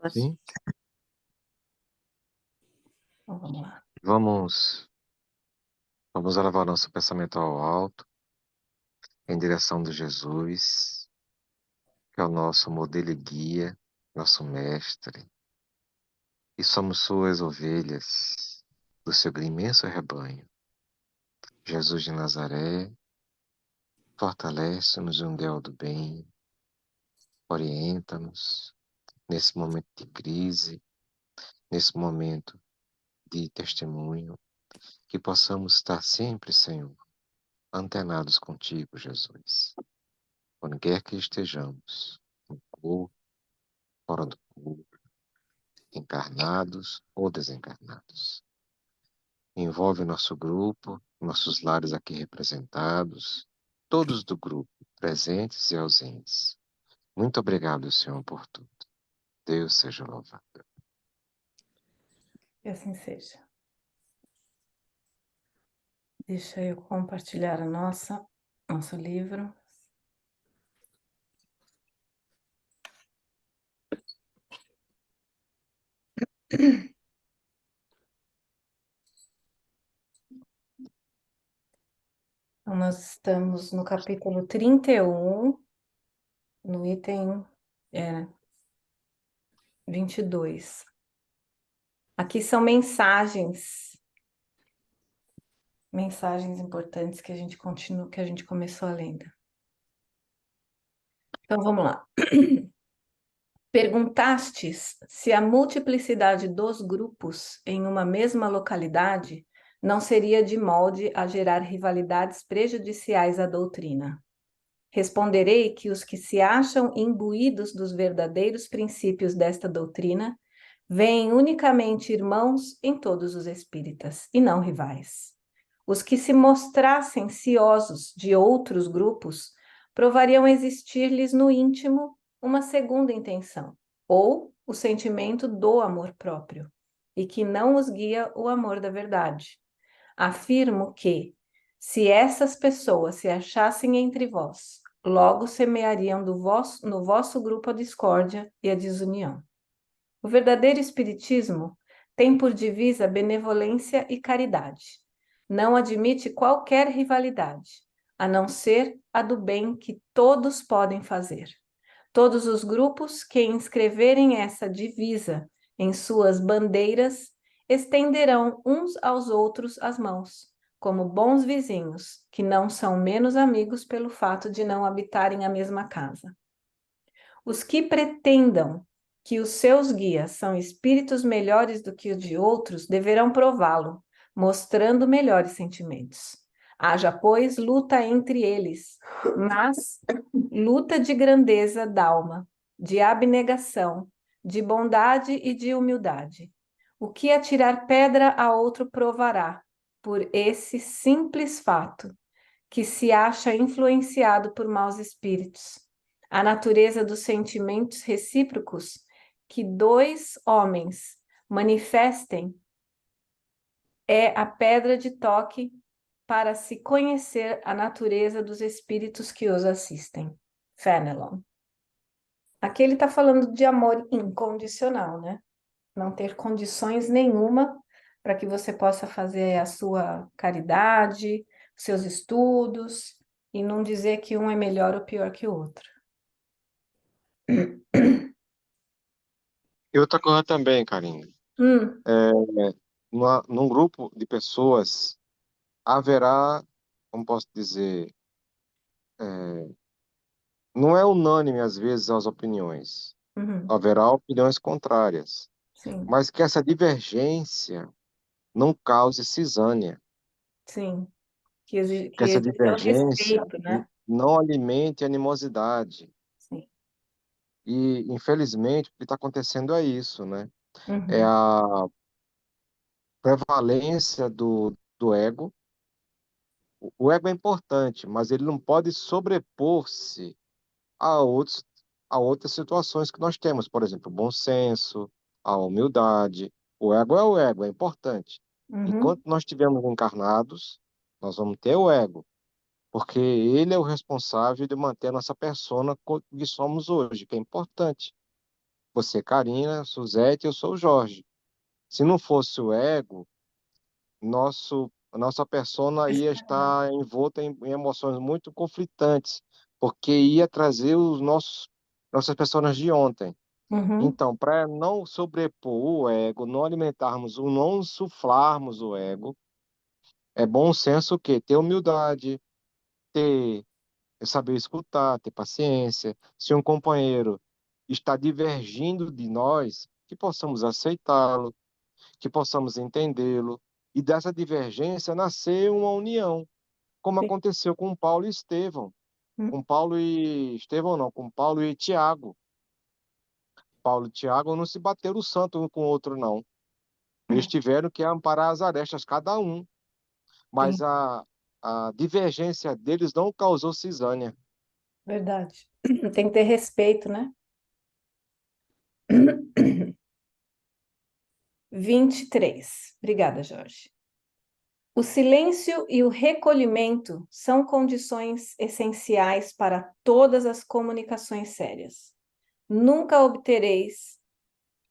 Sim, Então, vamos lá. vamos elevar nosso pensamento ao alto, em direção de Jesus, que é o nosso modelo e guia, nosso mestre, e somos suas ovelhas, do seu imenso rebanho. Jesus de Nazaré, fortalece-nos um Deus do bem, orienta-nos nesse momento de crise, nesse momento de testemunho, que possamos estar sempre, Senhor, antenados contigo, Jesus. Onde quer que estejamos, no corpo, fora do corpo, encarnados ou desencarnados. Envolve o nosso grupo, nossos lares aqui representados, todos do grupo, presentes e ausentes. Muito obrigado, Senhor, por tudo. Deus seja louvado. Que assim seja. Deixa eu compartilhar nosso livro. Então, nós estamos no capítulo 31, no item 22. Aqui são mensagens importantes que a gente continua, que a gente começou a lenda. Então, vamos lá. Perguntastes se a multiplicidade dos grupos em uma mesma localidade não seria de molde a gerar rivalidades prejudiciais à doutrina. Responderei que os que se acham imbuídos dos verdadeiros princípios desta doutrina veem unicamente irmãos em todos os espíritas, e não rivais. Os que se mostrassem ciosos de outros grupos provariam existir-lhes no íntimo uma segunda intenção, ou o sentimento do amor próprio, e que não os guia o amor da verdade. Afirmo que, se essas pessoas se achassem entre vós, logo semeariam no vosso grupo a discórdia e a desunião. O verdadeiro espiritismo tem por divisa benevolência e caridade. Não admite qualquer rivalidade, a não ser a do bem que todos podem fazer. Todos os grupos que inscreverem essa divisa em suas bandeiras estenderão uns aos outros as mãos, como bons vizinhos, que não são menos amigos pelo fato de não habitarem a mesma casa. Os que pretendam que os seus guias são espíritos melhores do que os de outros deverão prová-lo, mostrando melhores sentimentos. Haja, pois, luta entre eles, mas luta de grandeza d'alma, de abnegação, de bondade e de humildade. O que atirar pedra a outro provará, por esse simples fato, que se acha influenciado por maus espíritos. A natureza dos sentimentos recíprocos que dois homens manifestem é a pedra de toque para se conhecer a natureza dos espíritos que os assistem. Fenelon. Aqui ele está falando de amor incondicional, né? Não ter condições nenhuma para que você possa fazer a sua caridade, seus estudos, e não dizer que um é melhor ou pior que o outro. E outra coisa também, Karine, Hum, num grupo de pessoas haverá, como posso dizer, é, não é unânime às vezes as opiniões. uhum, Haverá opiniões contrárias, sim, mas que essa divergência não cause cisânia, sim. que Que essa exista o divergência respeito, né? não alimente animosidade. Sim. E, infelizmente, o que está acontecendo é isso, né? É Uhum, a prevalência do ego. O ego é importante, mas ele não pode sobrepor-se a a outras situações que nós temos, por exemplo, o bom senso, a humildade. O ego, é importante. Enquanto uhum, nós estivermos encarnados, nós vamos ter o ego, porque ele é o responsável de manter a nossa persona que somos hoje, que é importante. Você, Karina, Suzete, eu sou o Jorge. Se não fosse o ego, nossa persona ia estar envolta em emoções muito conflitantes, porque ia trazer nossas personas de ontem. Uhum. Então, para não sobrepor o ego, não insuflarmos o ego, é bom senso o quê? Ter humildade, ter saber escutar, ter paciência. Se um companheiro está divergindo de nós, que possamos aceitá-lo, que possamos entendê-lo, e dessa divergência nascer uma união, como Sim. aconteceu com Paulo e Estevão. Com Paulo e Estevão não, com Paulo e Tiago. Paulo e Tiago não se bateram o santo um com o outro, não. Eles tiveram que amparar as arestas, cada um, Sim, mas a divergência deles não causou cisânia. verdade. Tem que ter respeito, né? 23. Obrigada, Jorge. O silêncio e o recolhimento são condições essenciais para todas as comunicações sérias. Nunca obtereis,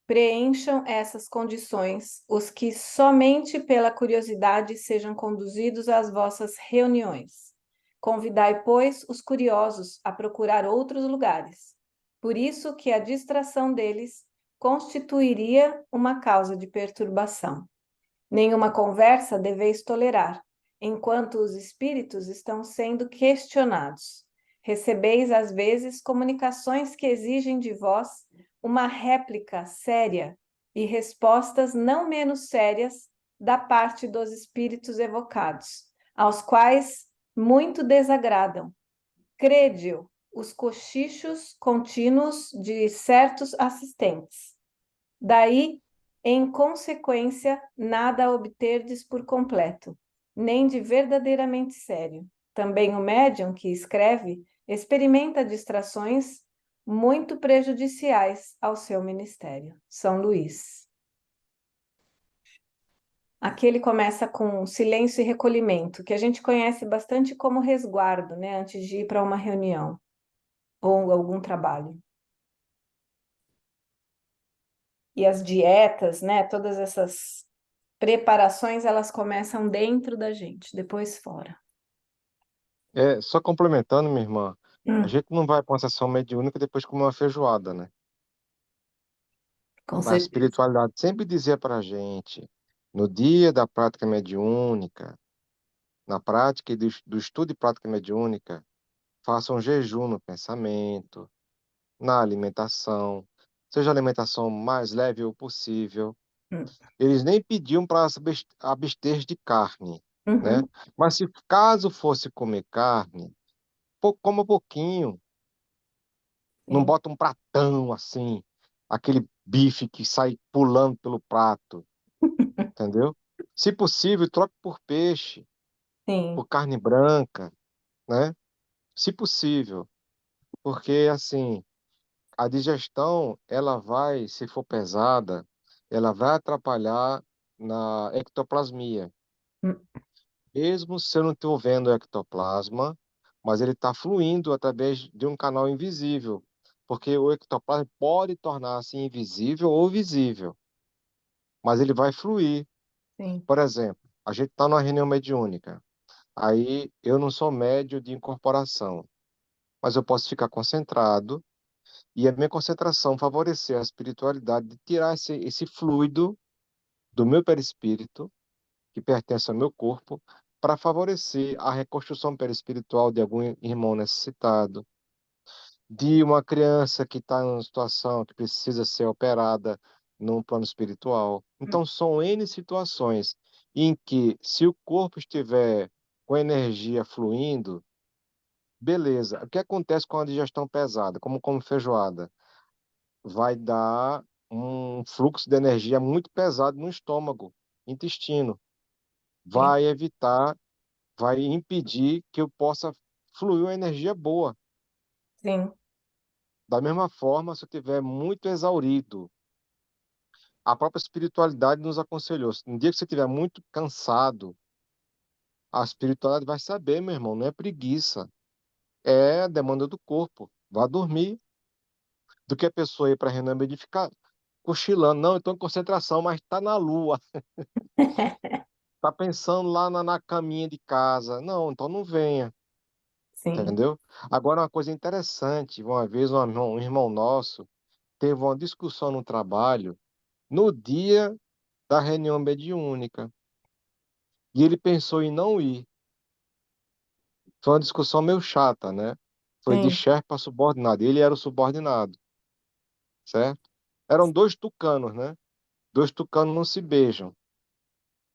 preencham essas condições os que somente pela curiosidade sejam conduzidos às vossas reuniões. Convidai, pois, os curiosos a procurar outros lugares. Por isso que a distração deles constituiria uma causa de perturbação. Nenhuma conversa deveis tolerar, enquanto os espíritos estão sendo questionados. Recebeis, às vezes, comunicações que exigem de vós uma réplica séria e respostas não menos sérias da parte dos espíritos evocados, aos quais muito desagradam. Crede-o, os cochichos contínuos de certos assistentes. Daí, em consequência, nada obterdes por completo, nem de verdadeiramente sério. Também o médium que escreve experimenta distrações muito prejudiciais ao seu ministério. São Luís. Aqui ele começa com silêncio e recolhimento, que a gente conhece bastante como resguardo, né, antes de ir para uma reunião ou algum trabalho. E as dietas, né, todas essas preparações, elas começam dentro da gente, depois fora. Só complementando, minha irmã, a Hum, gente não vai para uma sessão mediúnica depois de comer uma feijoada, né? com A certeza. espiritualidade sempre dizia para a gente, no dia da prática mediúnica, na prática e do estudo e prática mediúnica, faça um jejum no pensamento, na alimentação, seja a alimentação mais leve o possível. Hum, Eles nem pediam para abster de carne, né? uhum, Mas se caso fosse comer carne, coma pouquinho, não sim, bota um pratão assim, aquele bife que sai pulando pelo prato, entendeu? Se possível, troque por peixe, sim, por carne branca, né? Se possível, porque assim, a digestão, ela vai, se for pesada, ela vai atrapalhar na ectoplasmia. hum, Mesmo se eu não estou vendo o ectoplasma, mas ele está fluindo através de um canal invisível, porque o ectoplasma pode tornar-se invisível ou visível, mas ele vai fluir. sim, Por exemplo, a gente está numa reunião mediúnica, aí eu não sou médio de incorporação, mas eu posso ficar concentrado e a minha concentração favorecer a espiritualidade de tirar esse fluido do meu perispírito, que pertence ao meu corpo, para favorecer a reconstrução perispiritual de algum irmão necessitado, de uma criança que está em uma situação que precisa ser operada no plano espiritual. hum, Então, são N situações em que, se o corpo estiver com energia fluindo, beleza. O que acontece com a digestão pesada, como feijoada? Vai dar um fluxo de energia muito pesado no estômago, intestino. sim, Vai evitar, vai impedir que eu possa fluir uma energia boa. sim, Da mesma forma, se eu estiver muito exaurido, a própria espiritualidade nos aconselhou. No dia que você estiver muito cansado, a espiritualidade vai saber, meu irmão, não é preguiça, é a demanda do corpo. Vá dormir. do que a pessoa ir para a reunião e ficar cochilando. Não, eu estou em concentração, mas está na lua, está pensando lá na caminha de casa. Não, então não venha, Sim, entendeu? Agora, uma coisa interessante, uma vez um irmão nosso teve uma discussão no trabalho no dia da reunião mediúnica e ele pensou em não ir. Foi uma discussão meio chata, né? Foi de sim, chefe para subordinado. Ele era o subordinado, certo? Eram dois tucanos, né? Dois tucanos não se beijam.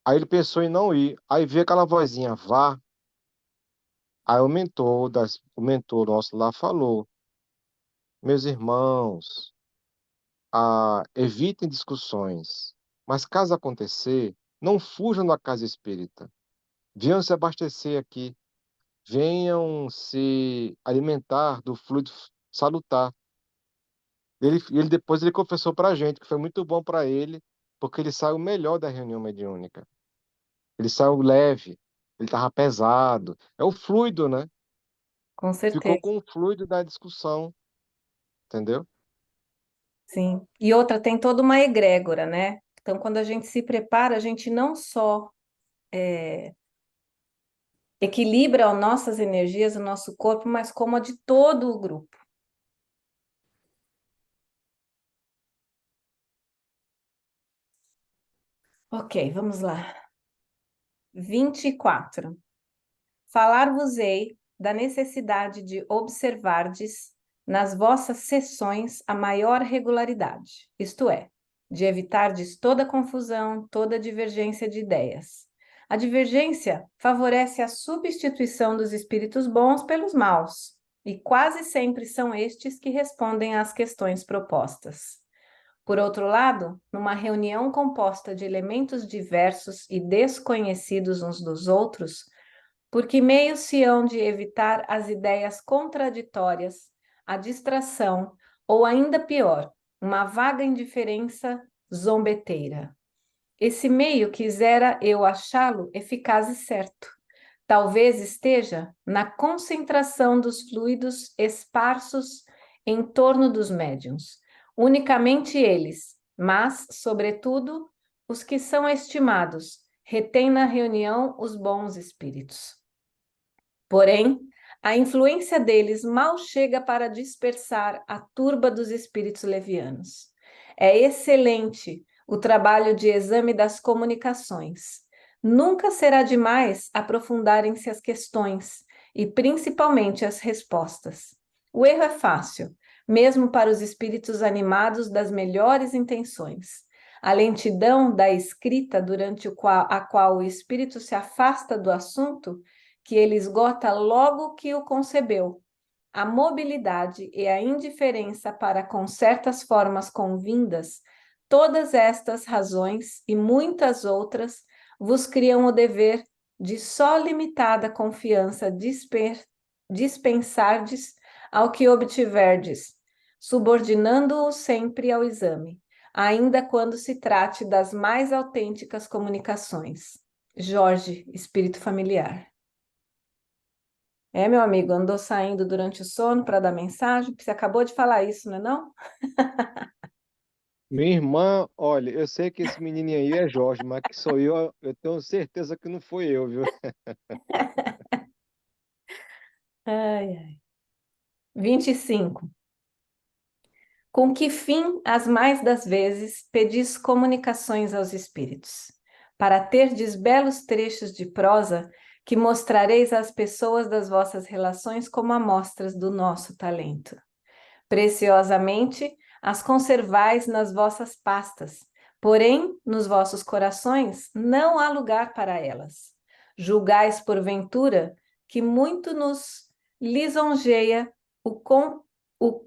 Aí ele pensou em não ir. Aí veio aquela vozinha, vá. Aí o mentor nosso lá falou, meus irmãos, evitem discussões. Mas caso acontecer, não fujam da casa espírita. Venham se abastecer aqui. Venham se alimentar do fluido salutar. Ele depois ele confessou para a gente que foi muito bom para ele, porque ele saiu melhor da reunião mediúnica. Ele saiu leve, ele estava pesado. É o fluido, né? com Ficou certeza, com o fluido da discussão, entendeu? sim. E outra, tem toda uma egrégora, né? Então, quando a gente se prepara, a gente não só equilibra as nossas energias, o nosso corpo, mas como a de todo o grupo. Ok, vamos lá. 24. Falar-vos-ei da necessidade de observardes nas vossas sessões a maior regularidade, isto é, de evitardes toda confusão, toda divergência de ideias. A divergência favorece a substituição dos espíritos bons pelos maus, e quase sempre são estes que respondem às questões propostas. Por outro lado, numa reunião composta de elementos diversos e desconhecidos uns dos outros, por que meios se hão de evitar as ideias contraditórias, a distração ou, ainda pior, uma vaga indiferença zombeteira? Esse meio quisera eu achá-lo eficaz e certo. Talvez esteja na concentração dos fluidos esparsos em torno dos médiuns, unicamente eles, mas, sobretudo, os que são estimados, retêm na reunião os bons espíritos. Porém, a influência deles mal chega para dispersar a turba dos espíritos levianos. É excelente o trabalho de exame das comunicações. Nunca será demais aprofundarem-se as questões e principalmente as respostas. O erro é fácil, mesmo para os espíritos animados das melhores intenções. A lentidão da escrita durante a qual o espírito se afasta do assunto que ele esgota logo que o concebeu. A mobilidade e a indiferença para com certas formas convindas, todas estas razões e muitas outras vos criam o dever de só limitada confiança dispensardes ao que obtiverdes, subordinando-o sempre ao exame, ainda quando se trate das mais autênticas comunicações. Jorge, Espírito Familiar. É, meu amigo, andou saindo durante o sono para dar mensagem? Você acabou de falar isso, não é não? Minha irmã, olha, eu sei que esse menininho aí é Jorge, mas que sou eu tenho certeza que não fui eu, viu? Ai, ai. 25. Com que fim, as mais das vezes, pedis comunicações aos espíritos? Para terdes belos trechos de prosa que mostrareis às pessoas das vossas relações como amostras do nosso talento. Preciosamente as conservais nas vossas pastas, porém nos vossos corações não há lugar para elas. Julgais, porventura, que muito nos lisonjeia o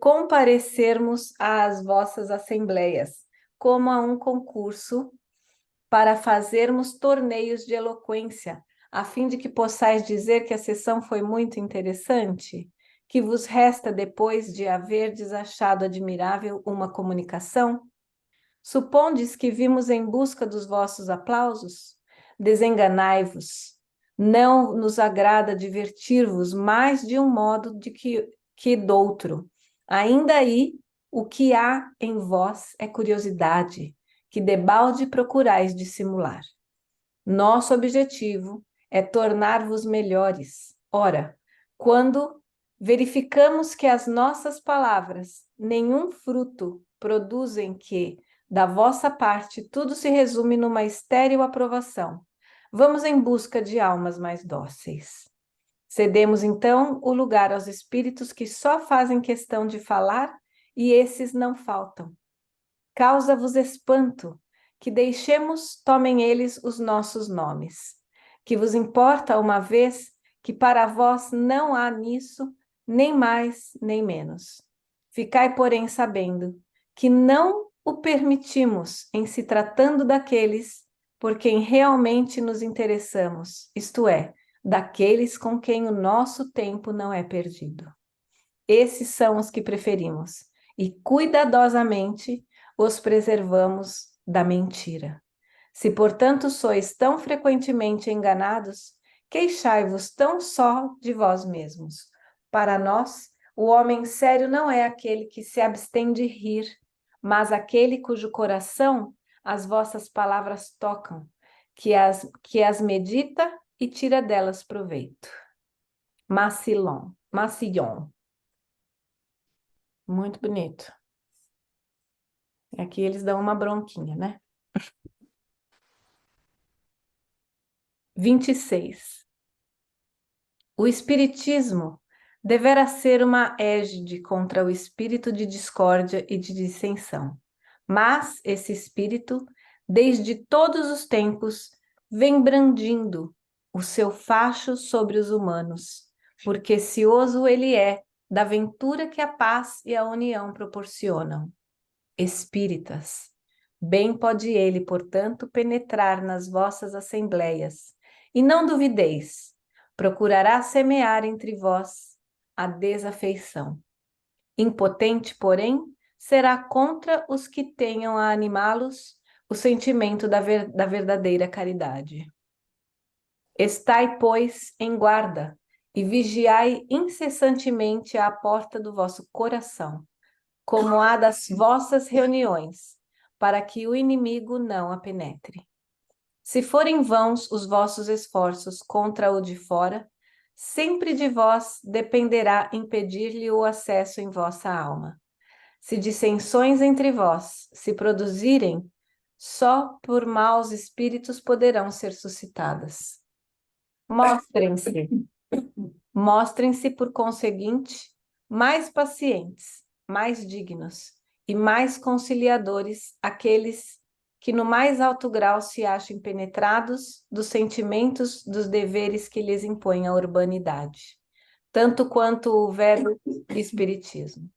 comparecermos às vossas assembleias, como a um concurso, para fazermos torneios de eloquência, a fim de que possais dizer que a sessão foi muito interessante? Que vos resta depois de haverdes achado admirável uma comunicação? Supondes que vimos em busca dos vossos aplausos? Desenganai-vos. Não nos agrada divertir-vos mais de um modo que doutro. Ainda aí O que há em vós é curiosidade, que debalde procurais dissimular. Nosso objetivo é tornar-vos melhores. Ora, quando verificamos que as nossas palavras nenhum fruto produzem, que, da vossa parte, tudo se resume numa estéril aprovação, vamos em busca de almas mais dóceis. Cedemos, então, o lugar aos espíritos que só fazem questão de falar, e esses não faltam. Causa-vos espanto que deixemos, tomem eles os nossos nomes. Que vos importa, uma vez que para vós não há nisso nem mais nem menos. Ficai, porém, sabendo que não o permitimos em se tratando daqueles por quem realmente nos interessamos, isto é, daqueles com quem o nosso tempo não é perdido. Esses são os que preferimos, e cuidadosamente os preservamos da mentira. Se, portanto, sois tão frequentemente enganados, queixai-vos tão só de vós mesmos. Para nós, o homem sério não é aquele que se abstém de rir, mas aquele cujo coração as vossas palavras tocam, que as medita e tira delas proveito. Massillon. Muito bonito. Aqui eles dão uma bronquinha, né? 26. O espiritismo deverá ser uma égide contra o espírito de discórdia e de dissensão. Mas esse espírito, desde todos os tempos, vem brandindo o seu facho sobre os humanos, porque cioso ele é da ventura que a paz e a união proporcionam. Espíritas, bem pode ele, portanto, penetrar nas vossas assembleias, e não duvideis, procurará semear entre vós a desafeição. Impotente, porém, será contra os que tenham a animá-los o sentimento da verdadeira caridade. Estai, pois, em guarda e vigiai incessantemente à porta do vosso coração, como a das vossas reuniões, para que o inimigo não a penetre. Se forem vãos os vossos esforços contra o de fora, sempre de vós dependerá impedir-lhe o acesso em vossa alma. Se dissensões entre vós se produzirem, só por maus espíritos poderão ser suscitadas. Mostrem-se, por conseguinte, mais pacientes, mais dignos e mais conciliadores aqueles que no mais alto grau se achem penetrados dos sentimentos, dos deveres que lhes impõe a urbanidade, tanto quanto o velho espiritismo.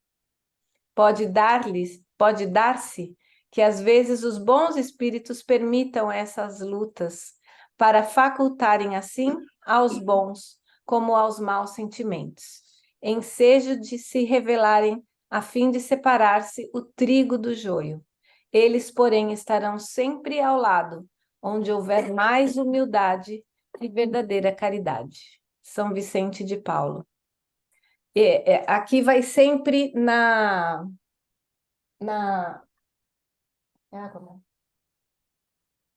Pode dar-se que às vezes os bons espíritos permitam essas lutas para facultarem assim aos bons como aos maus sentimentos, ensejo de se revelarem a fim de separar-se o trigo do joio. Eles, porém, estarão sempre ao lado, onde houver mais humildade e verdadeira caridade. São Vicente de Paulo. Aqui vai sempre na,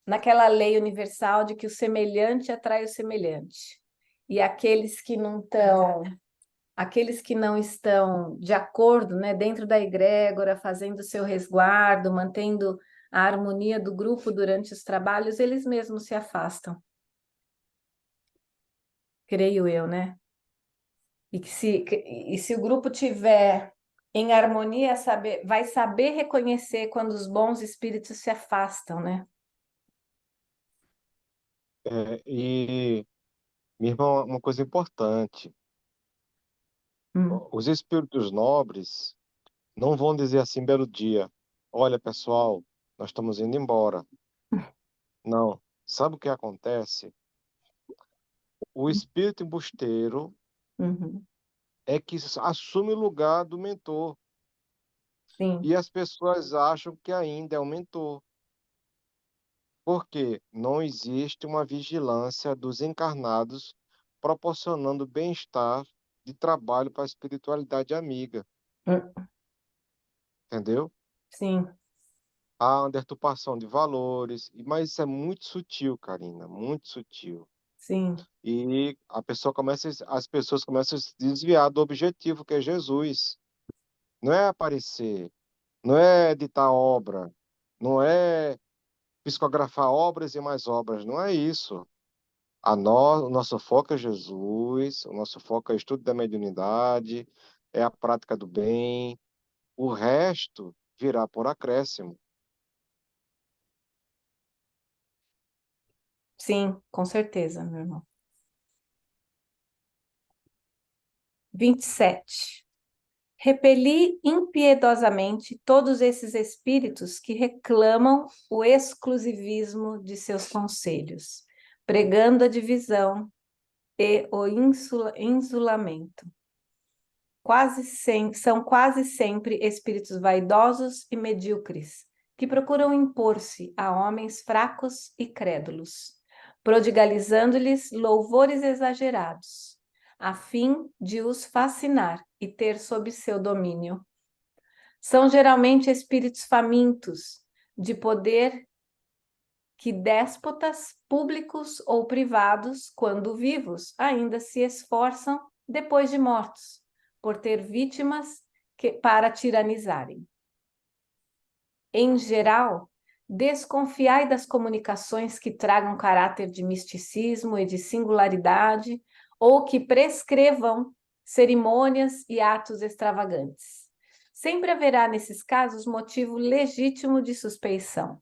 naquela lei universal de que o semelhante atrai o semelhante. E aqueles que não estão de acordo, né, dentro da egrégora, fazendo seu resguardo, mantendo a harmonia do grupo durante os trabalhos, eles mesmos se afastam. Creio eu, né? E se o grupo tiver em harmonia, vai saber reconhecer quando os bons espíritos se afastam, né? E, minha irmã, uma coisa importante, Hum. os espíritos nobres não vão dizer assim, belo dia, olha, pessoal, nós estamos indo embora. Não. Sabe o que acontece? O espírito embusteiro Uhum. é que assume o lugar do mentor. Sim. E as pessoas acham que ainda é o mentor. Porque não existe uma vigilância dos encarnados proporcionando bem-estar de trabalho para a espiritualidade amiga. Hum. entendeu? Sim, Há uma deturpação de valores, mas isso é muito sutil, Karina, muito sutil. sim, E as pessoas começam a se desviar do objetivo que é Jesus. Não é aparecer, não é editar obra, não é psicografar obras e mais obras, não é isso. O nosso foco é Jesus, o nosso foco é o estudo da mediunidade, é a prática do bem, o resto virá por acréscimo. sim, com certeza, meu irmão. 27. Repeli impiedosamente todos esses espíritos que reclamam o exclusivismo de seus conselhos, pregando a divisão e o insulamento. São quase sempre espíritos vaidosos e medíocres, que procuram impor-se a homens fracos e crédulos, prodigalizando-lhes louvores exagerados, a fim de os fascinar e ter sob seu domínio. São geralmente espíritos famintos de poder que déspotas, públicos ou privados, quando vivos, ainda se esforçam, depois de mortos, por ter vítimas para tiranizarem. Em geral, desconfiai das comunicações que tragam caráter de misticismo e de singularidade, ou que prescrevam cerimônias e atos extravagantes. Sempre haverá, nesses casos, motivo legítimo de suspeição.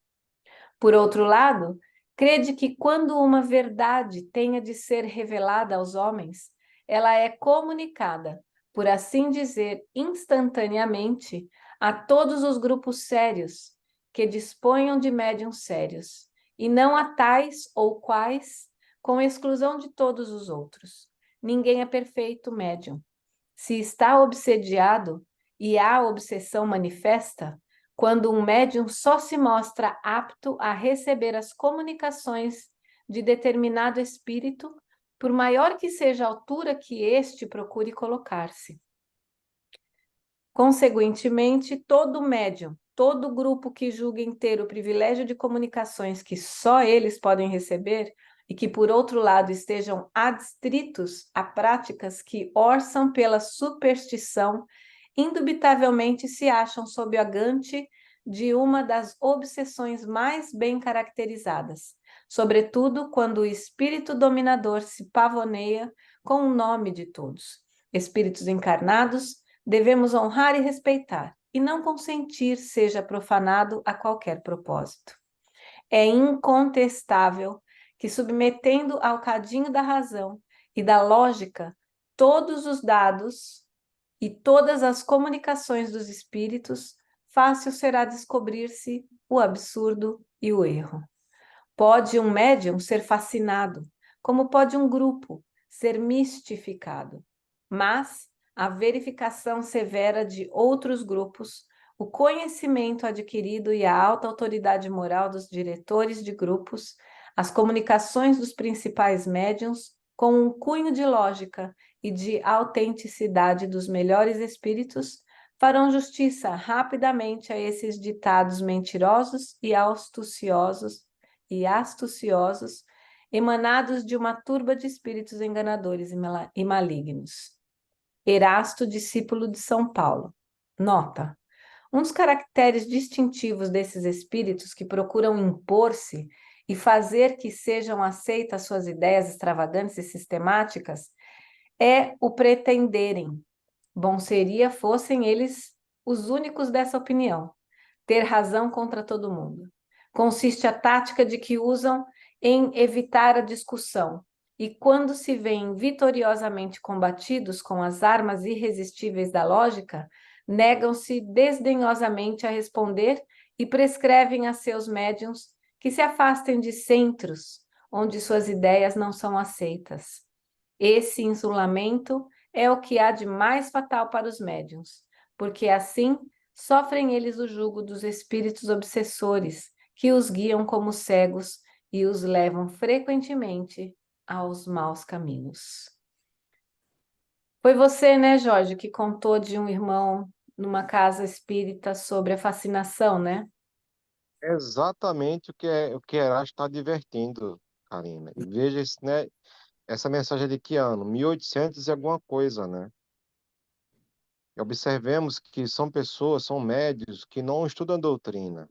Por outro lado, crede que quando uma verdade tenha de ser revelada aos homens, ela é comunicada, por assim dizer, instantaneamente, a todos os grupos sérios que disponham de médiuns sérios, e não a tais ou quais, com exclusão de todos os outros. Ninguém é perfeito médium. Se está obsediado e há obsessão manifesta, quando um médium só se mostra apto a receber as comunicações de determinado espírito, por maior que seja a altura que este procure colocar-se. Consequentemente, todo médium, todo grupo que julguem ter o privilégio de comunicações que só eles podem receber e que, por outro lado, estejam adstritos a práticas que orçam pela superstição, indubitavelmente se acham sob a gante de uma das obsessões mais bem caracterizadas, sobretudo quando o espírito dominador se pavoneia com o nome de todos. Espíritos encarnados devemos honrar e respeitar, e não consentir seja profanado a qualquer propósito. É incontestável que, submetendo ao cadinho da razão e da lógica todos os dados e todas as comunicações dos espíritos, fácil será descobrir-se o absurdo e o erro. Pode um médium ser fascinado, como pode um grupo ser mistificado, mas a verificação severa de outros grupos, o conhecimento adquirido e a alta autoridade moral dos diretores de grupos, as comunicações dos principais médiuns, com um cunho de lógica e de autenticidade dos melhores espíritos, farão justiça rapidamente a esses ditados mentirosos e astuciosos, emanados de uma turba de espíritos enganadores e malignos. Erasto, discípulo de São Paulo. Nota: um dos caracteres distintivos desses espíritos que procuram impor-se e fazer que sejam aceitas suas ideias extravagantes e sistemáticas é o pretenderem. Bom seria fossem eles os únicos dessa opinião, ter razão contra todo mundo. Consiste a tática de que usam em evitar a discussão, e quando se veem vitoriosamente combatidos com as armas irresistíveis da lógica, negam-se desdenhosamente a responder e prescrevem a seus médiuns que se afastem de centros onde suas ideias não são aceitas. Esse insulamento é o que há de mais fatal para os médiuns, porque assim sofrem eles o jugo dos espíritos obsessores, que os guiam como cegos e os levam frequentemente aos maus caminhos. Foi você, né, Jorge, que contou de um irmão numa casa espírita sobre a fascinação, né? É exatamente o que Erasmo está advertindo, Karina. E veja isso, né? Essa mensagem é de que ano? 1800 e alguma coisa, né? E observemos que são pessoas, são médios que não estudam doutrina.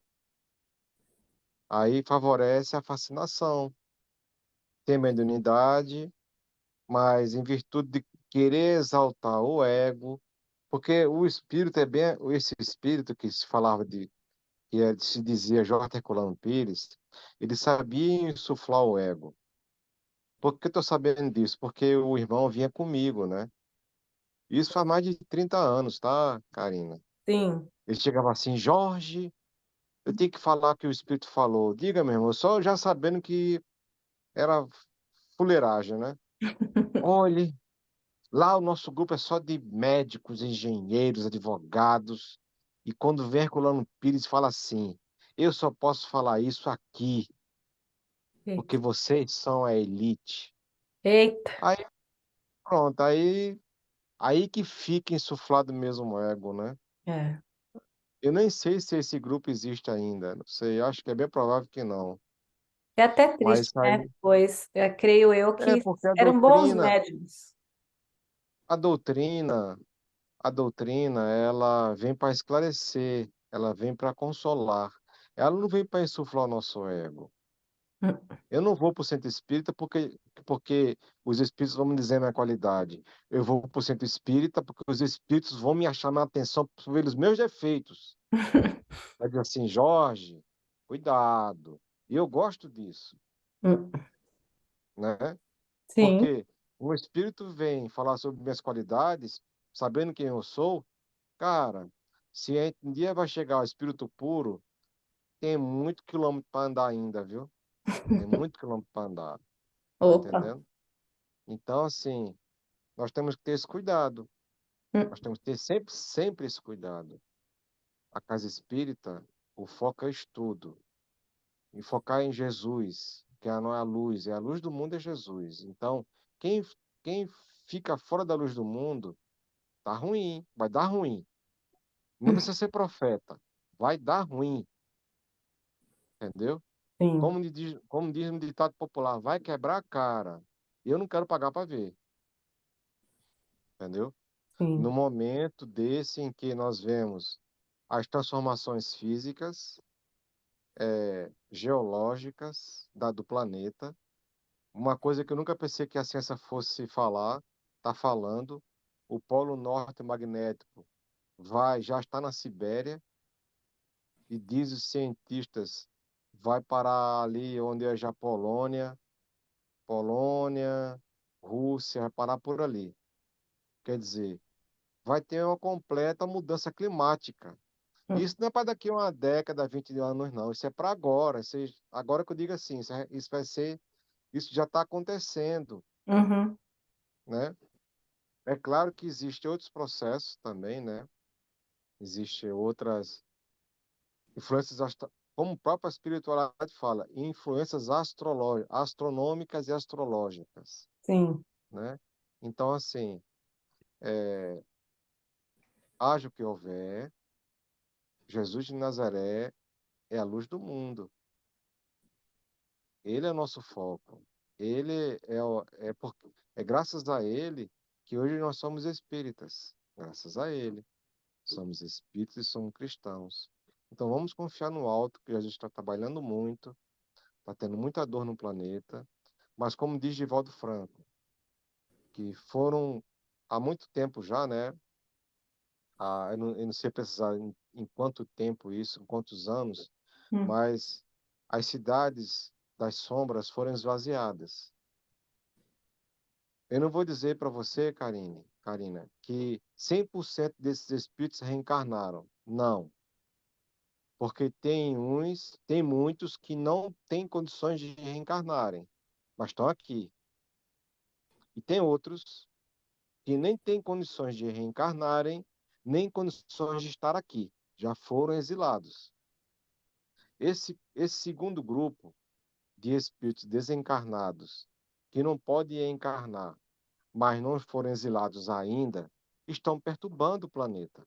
Aí favorece a fascinação, tem mediunidade, mas em virtude de querer exaltar o ego, porque o espírito é bem esse espírito que se falava de se dizia Jorge Herculano Pires, ele sabia insuflar o ego. Por que eu estou sabendo disso? Porque o irmão vinha comigo, né? Isso faz mais de 30 anos, tá, Karina? Sim. Ele chegava assim, Jorge, eu tenho que falar o que o Espírito falou. Diga, meu irmão, só já sabendo que era fuleiragem, né? Olhe, lá o nosso grupo é só de médicos, engenheiros, advogados. E quando vem Herculano Pires fala assim, eu só posso falar isso aqui, porque Eita. vocês são a elite. Eita. Aí, pronto, aí que fica insuflado mesmo o ego, né? É. Eu nem sei se esse grupo existe ainda, não sei, acho que é bem provável que não. É até triste, Mas né? aí, Pois creio eu é que porque eram bons médicos. a doutrina, a doutrina, ela vem para esclarecer, ela vem para consolar. Ela não vem para insuflar o nosso ego. Hum, Eu não vou para o centro espírita porque os espíritos vão me dizer minha qualidade. Eu vou para o centro espírita porque os espíritos vão me chamar a atenção pelos meus defeitos. Vai dizer assim, Jorge, cuidado. E eu gosto disso, hum. né? Sim. Porque o espírito vem falar sobre minhas qualidades, sabendo quem eu sou. Cara, se um dia vai chegar o espírito puro, tem muito quilômetro para andar ainda, viu? Tem muito quilômetro para andar, tá Opa. entendendo? Então, assim, nós temos que ter esse cuidado. Hum, Nós temos que ter sempre, sempre esse cuidado. A casa espírita, o foco é estudo. E focar em Jesus, que não é a luz, é a luz do mundo é Jesus. Então, quem, quem fica fora da luz do mundo, tá ruim, vai dar ruim. Não hum. precisa ser profeta, vai dar ruim, entendeu? Sim, Como diz um ditado popular, vai quebrar a cara. Eu não quero pagar para ver, entendeu? No sim, momento desse em que nós vemos as transformações físicas, geológicas do planeta. Uma coisa que eu nunca pensei que a ciência fosse falar, está falando. O Polo Norte magnético já está na Sibéria e diz os cientistas vai parar ali onde é já Polônia, Rússia, vai parar por ali. Quer dizer, vai ter uma completa mudança climática. hum, Isso não é para daqui a uma década, 20 anos, não. Isso é para agora. Agora que eu digo assim, isso vai ser, isso já está acontecendo, uhum, né? É claro que existem outros processos também, né? Existem outras influências, como a própria espiritualidade fala, influências astronômicas e astrológicas, sim, né? Então, assim, haja o que houver, Jesus de Nazaré é a luz do mundo. Ele é o nosso foco. Ele é graças a ele que hoje nós somos espíritas. Graças a ele. Somos espíritos e somos cristãos. Então vamos confiar no alto, que a gente está trabalhando muito, está tendo muita dor no planeta, mas como diz Divaldo Franco, que foram há muito tempo já, né? Eu não sei precisar em quanto tempo isso, em quantos anos, hum, mas as cidades das sombras foram esvaziadas. Eu não vou dizer para você, Karina, que 100% desses espíritos reencarnaram. Não. Porque tem muitos que não têm condições de reencarnarem, mas estão aqui. E tem outros que nem têm condições de reencarnarem, nem condições de estar aqui. Já foram exilados. Esse segundo grupo de espíritos desencarnados, que não podem encarnar, mas não foram exilados ainda, estão perturbando o planeta.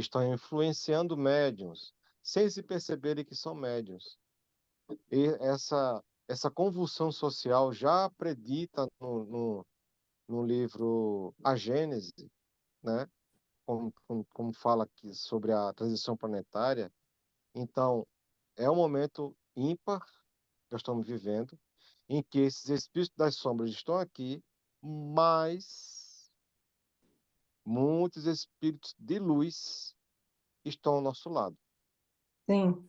estão influenciando médiuns, sem se perceberem que são médiuns. E essa convulsão social já predita no livro A Gênese, né? Como fala aqui sobre a transição planetária. Então, é um momento ímpar que nós estamos vivendo, em que esses espíritos das sombras estão aqui, mas muitos espíritos de luz estão ao nosso lado. Sim.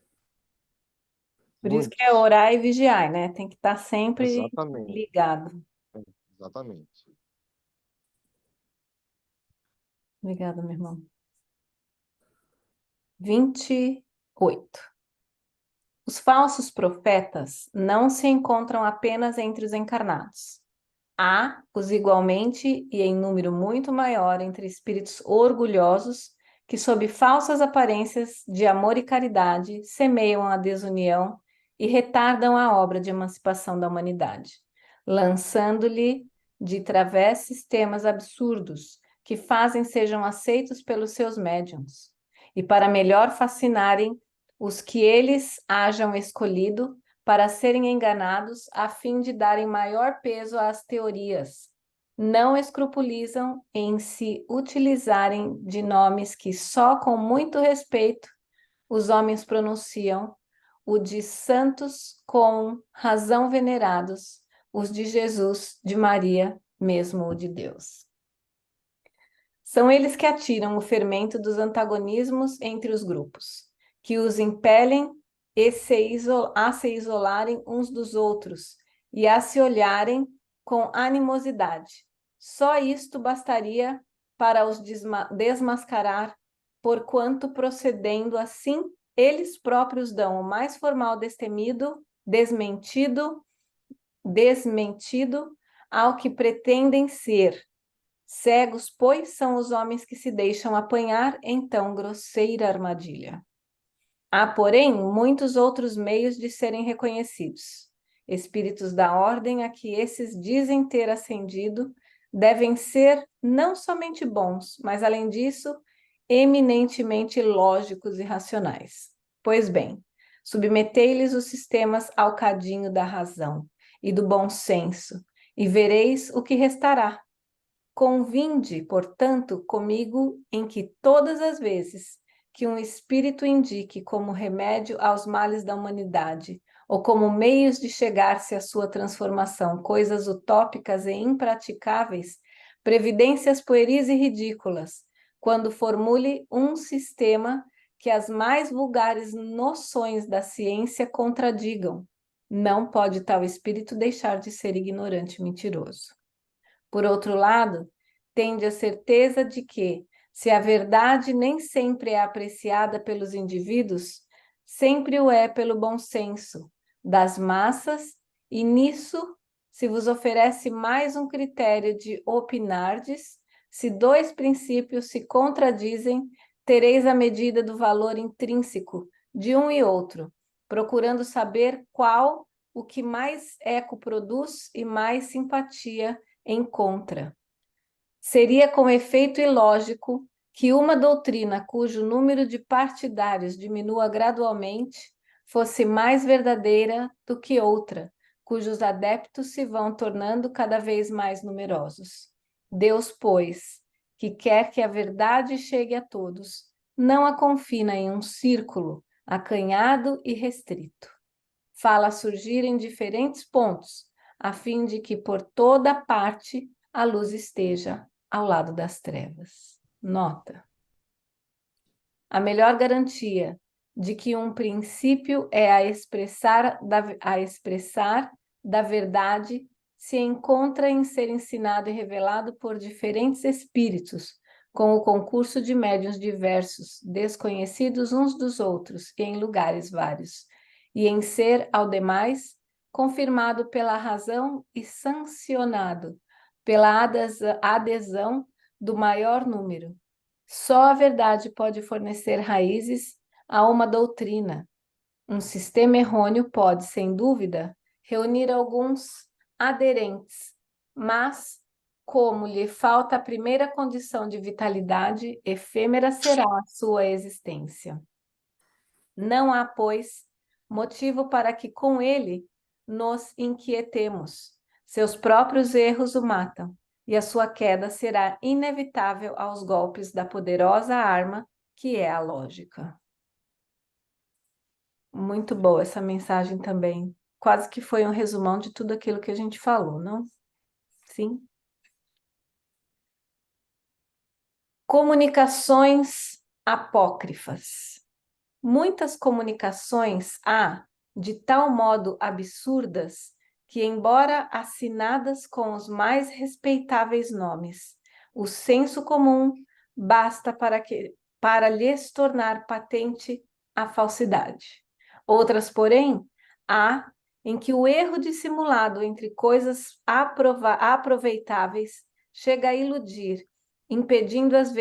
Por isso que é Muitos. orar e vigiar, né? Tem que estar sempre Exatamente. ligado. Exatamente. Obrigada, meu irmão. 28. Os falsos profetas não se encontram apenas entre os encarnados. Há os igualmente e em número muito maior entre espíritos orgulhosos que, sob falsas aparências de amor e caridade, semeiam a desunião e retardam a obra de emancipação da humanidade, lançando-lhe de través sistemas absurdos que fazem sejam aceitos pelos seus médiuns, e para melhor fascinarem os que eles hajam escolhido para serem enganados a fim de darem maior peso às teorias. Não escrupulizam em se utilizarem de nomes que só com muito respeito os homens pronunciam, o de santos com razão venerados, os de Jesus, de Maria, mesmo o de Deus. São eles que atiram o fermento dos antagonismos entre os grupos, que os impelem a se isolarem uns dos outros e a se olharem com animosidade. Só isto bastaria para os desmascarar, porquanto procedendo assim, eles próprios dão o mais formal desmentido ao que pretendem ser. Cegos, pois, são os homens que se deixam apanhar em tão grosseira armadilha. Há, porém, muitos outros meios de serem reconhecidos. Espíritos da ordem a que esses dizem ter ascendido devem ser não somente bons, mas, além disso, eminentemente lógicos e racionais. Pois bem, submetei-lhes os sistemas ao cadinho da razão e do bom senso, e vereis o que restará. Convinde, portanto, comigo em que todas as vezes que um espírito indique como remédio aos males da humanidade ou como meios de chegar-se à sua transformação coisas utópicas e impraticáveis, previdências pueris e ridículas, quando formule um sistema que as mais vulgares noções da ciência contradigam, não pode tal espírito deixar de ser ignorante e mentiroso. Por outro lado, tende a certeza de que, se a verdade nem sempre é apreciada pelos indivíduos, sempre o é pelo bom senso das massas, e nisso se vos oferece mais um critério de opinardes, se dois princípios se contradizem, tereis a medida do valor intrínseco de um e outro, procurando saber qual o que mais eco produz e mais simpatia encontra. Seria com efeito ilógico que uma doutrina cujo número de partidários diminua gradualmente fosse mais verdadeira do que outra, cujos adeptos se vão tornando cada vez mais numerosos. Deus, pois, que quer que a verdade chegue a todos, não a confina em um círculo acanhado e restrito. Fala surgir em diferentes pontos, a fim de que por toda parte a luz esteja ao lado das trevas. Nota: a melhor garantia de que um princípio é a expressar da verdade se encontra em ser ensinado e revelado por diferentes espíritos, com o concurso de médiuns diversos, desconhecidos uns dos outros e em lugares vários, e em ser, ao demais, confirmado pela razão e sancionado pela adesão do maior número. Só a verdade pode fornecer raízes a uma doutrina. Um sistema errôneo pode, sem dúvida, reunir alguns aderentes, mas como lhe falta a primeira condição de vitalidade, efêmera será a sua existência. Não há, pois, motivo para que com ele nos inquietemos. Seus próprios erros o matam, e a sua queda será inevitável aos golpes da poderosa arma que é a lógica. Muito boa essa mensagem também. Quase que foi um resumão de tudo aquilo que a gente falou, não? Sim. Comunicações apócrifas. Muitas comunicações há de tal modo absurdas que, embora assinadas com os mais respeitáveis nomes, o senso comum basta para lhes tornar patente a falsidade. Outras, porém, há em que o erro dissimulado entre coisas aproveitáveis chega a iludir, impedindo às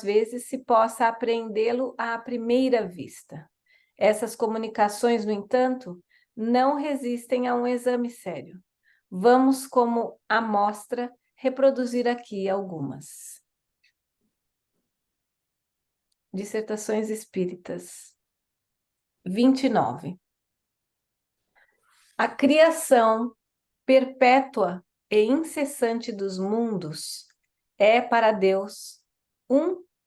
vezes se possa apreendê-lo à primeira vista. Essas comunicações, no entanto, não resistem a um exame sério. Vamos, como amostra, reproduzir aqui algumas. Dissertações Espíritas 29. A criação perpétua e incessante dos mundos é para Deus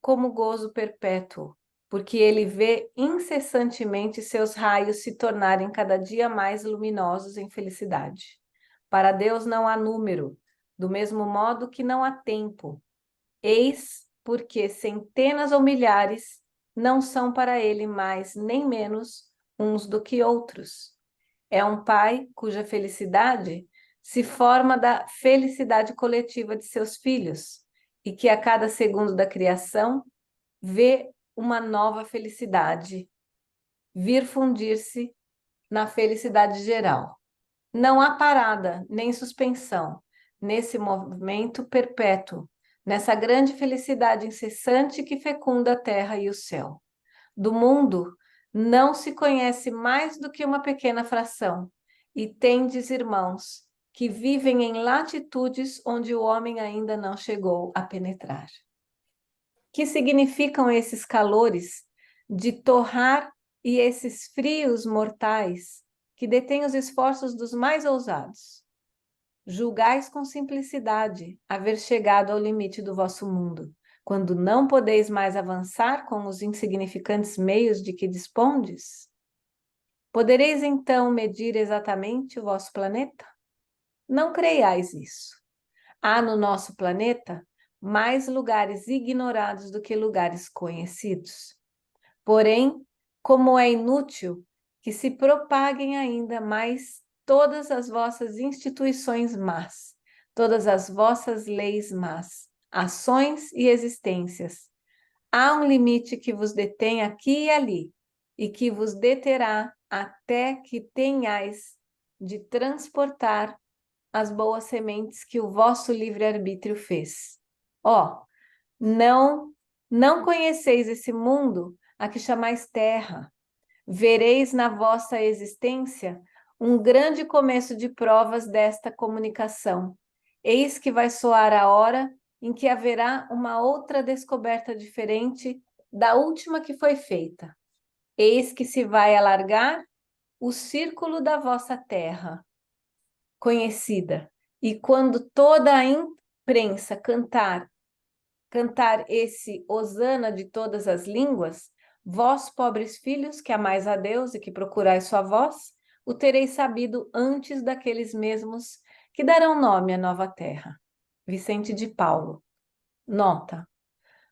como gozo perpétuo, porque ele vê incessantemente seus raios se tornarem cada dia mais luminosos em felicidade. Para Deus não há número, do mesmo modo que não há tempo. Eis porque centenas ou milhares não são para ele mais nem menos uns do que outros. É um pai cuja felicidade se forma da felicidade coletiva de seus filhos e que a cada segundo da criação vê uma nova felicidade vir fundir-se na felicidade geral. Não há parada nem suspensão nesse movimento perpétuo, nessa grande felicidade incessante que fecunda a terra e o céu. Do mundo não se conhece mais do que uma pequena fração, e tendes irmãos que vivem em latitudes onde o homem ainda não chegou a penetrar. Que significam esses calores de torrar e esses frios mortais que detêm os esforços dos mais ousados? Julgais com simplicidade haver chegado ao limite do vosso mundo, quando não podeis mais avançar com os insignificantes meios de que dispondes? Podereis então medir exatamente o vosso planeta? Não creiais isso. Há no nosso planeta mais lugares ignorados do que lugares conhecidos. Porém, como é inútil que se propaguem ainda mais todas as vossas instituições más, todas as vossas leis más, ações e existências, há um limite que vos detém aqui e ali, e que vos deterá até que tenhais de transportar as boas sementes que o vosso livre-arbítrio fez. Não conheceis esse mundo a que chamais terra. Vereis na vossa existência um grande começo de provas desta comunicação. Eis que vai soar a hora em que haverá uma outra descoberta diferente da última que foi feita. Eis que se vai alargar o círculo da vossa terra conhecida, e quando toda a imprensa cantar esse hosana de todas as línguas, vós, pobres filhos, que amais a Deus e que procurais sua voz, o tereis sabido antes daqueles mesmos que darão nome à nova terra. Vicente de Paulo. Nota: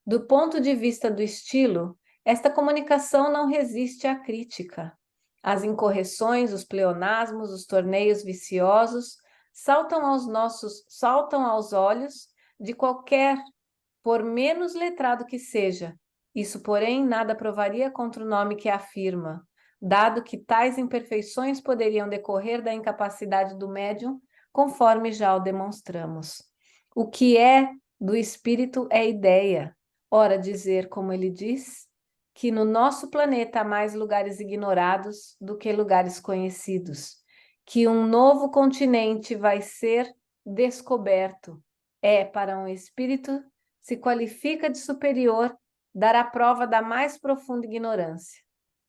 do ponto de vista do estilo, esta comunicação não resiste à crítica. As incorreções, os pleonasmos, os torneios viciosos saltam aos olhos de qualquer, por menos letrado que seja. Isso, porém, nada provaria contra o nome que afirma, dado que tais imperfeições poderiam decorrer da incapacidade do médium, conforme já o demonstramos. O que é do espírito é ideia. Ora, dizer, como ele diz, que no nosso planeta há mais lugares ignorados do que lugares conhecidos, que um novo continente vai ser descoberto. É, para um espírito se qualifica de superior dar a prova da mais profunda ignorância.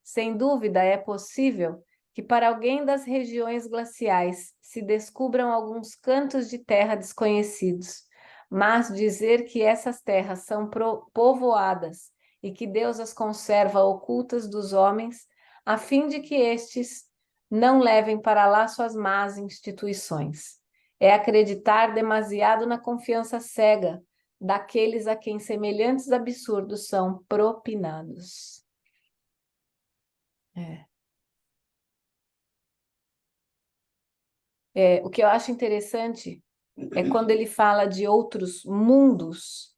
Sem dúvida, é possível que para alguém das regiões glaciais se descubram alguns cantos de terra desconhecidos, mas dizer que essas terras são povoadas e que Deus as conserva ocultas dos homens, a fim de que estes não levem para lá suas más instituições. É acreditar demasiado na confiança cega daqueles a quem semelhantes absurdos são propinados. É. O que eu acho interessante é quando ele fala de outros mundos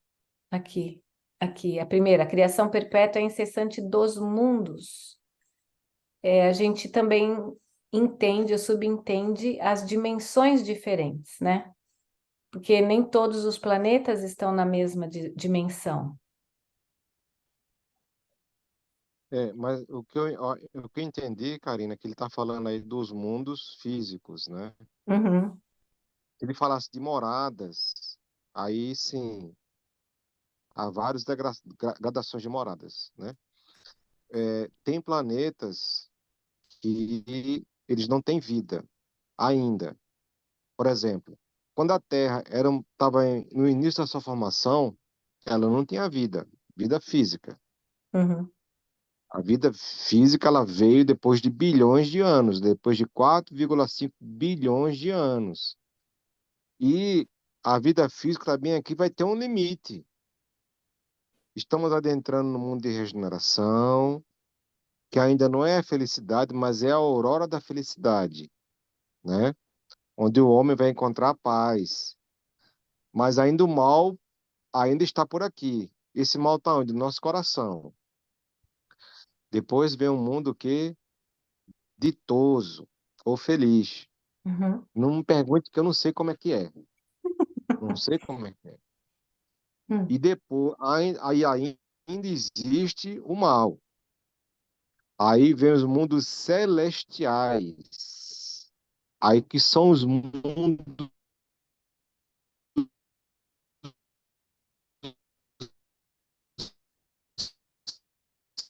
aqui. Aqui, a primeira, a criação perpétua é incessante dos mundos. A gente também entende ou subentende as dimensões diferentes, né? Porque nem todos os planetas estão na mesma dimensão. Mas o que eu entendi, Karina, é que ele está falando aí dos mundos físicos, né? Uhum, Se ele falasse de moradas, aí sim, há várias gradações de moradas, né? Tem planetas que eles não têm vida ainda. Por exemplo, quando a Terra estava no início da sua formação, ela não tinha vida, vida física. uhum, A vida física ela veio depois de bilhões de anos, depois de 4,5 bilhões de anos. E a vida física também aqui vai ter um limite. Estamos adentrando no mundo de regeneração, que ainda não é a felicidade, mas é a aurora da felicidade, né? Onde o homem vai encontrar a paz. Mas ainda o mal ainda está por aqui. Esse mal está onde? No nosso coração. Depois vem um mundo que ditoso ou feliz. uhum, Não me pergunte que eu não sei como é que é. Não sei como é que é. uhum. E depois, aí ainda existe o mal. Aí vem os mundos celestiais. Aí que são os mundos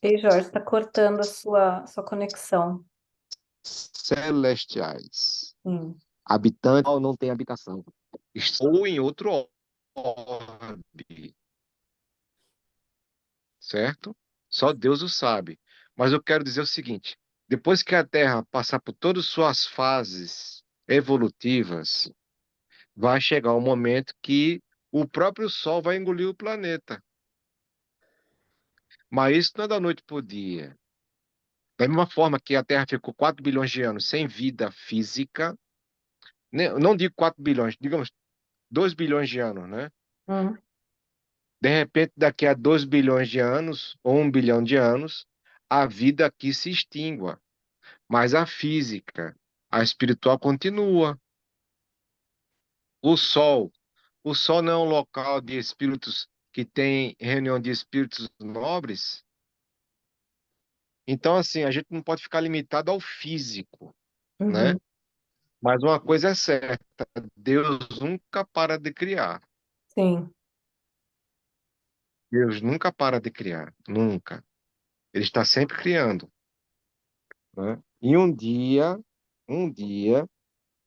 Ei, Jorge, está cortando a sua conexão. celestiais. Sim. Habitante não tem habitação. Estou em outro orbe, certo? Só Deus o sabe. Mas eu quero dizer o seguinte: depois que a Terra passar por todas suas fases evolutivas, vai chegar um momento que o próprio Sol vai engolir o planeta. Mas isso não é da noite para o dia. Da mesma forma que a Terra ficou 4 bilhões de anos sem vida física, né? Não digo 4 bilhões, digamos 2 bilhões de anos, né? Hum, De repente, daqui a 2 bilhões de anos, ou 1 bilhão de anos, a vida aqui se extingua. Mas a física, a espiritual continua. O Sol. O Sol não é um local de espíritos que tem reunião de espíritos nobres. Então, assim, a gente não pode ficar limitado ao físico, né? uhum, Mas uma coisa é certa, Deus nunca para de criar. sim. Deus nunca para de criar, nunca. Ele está sempre criando, né? E um dia,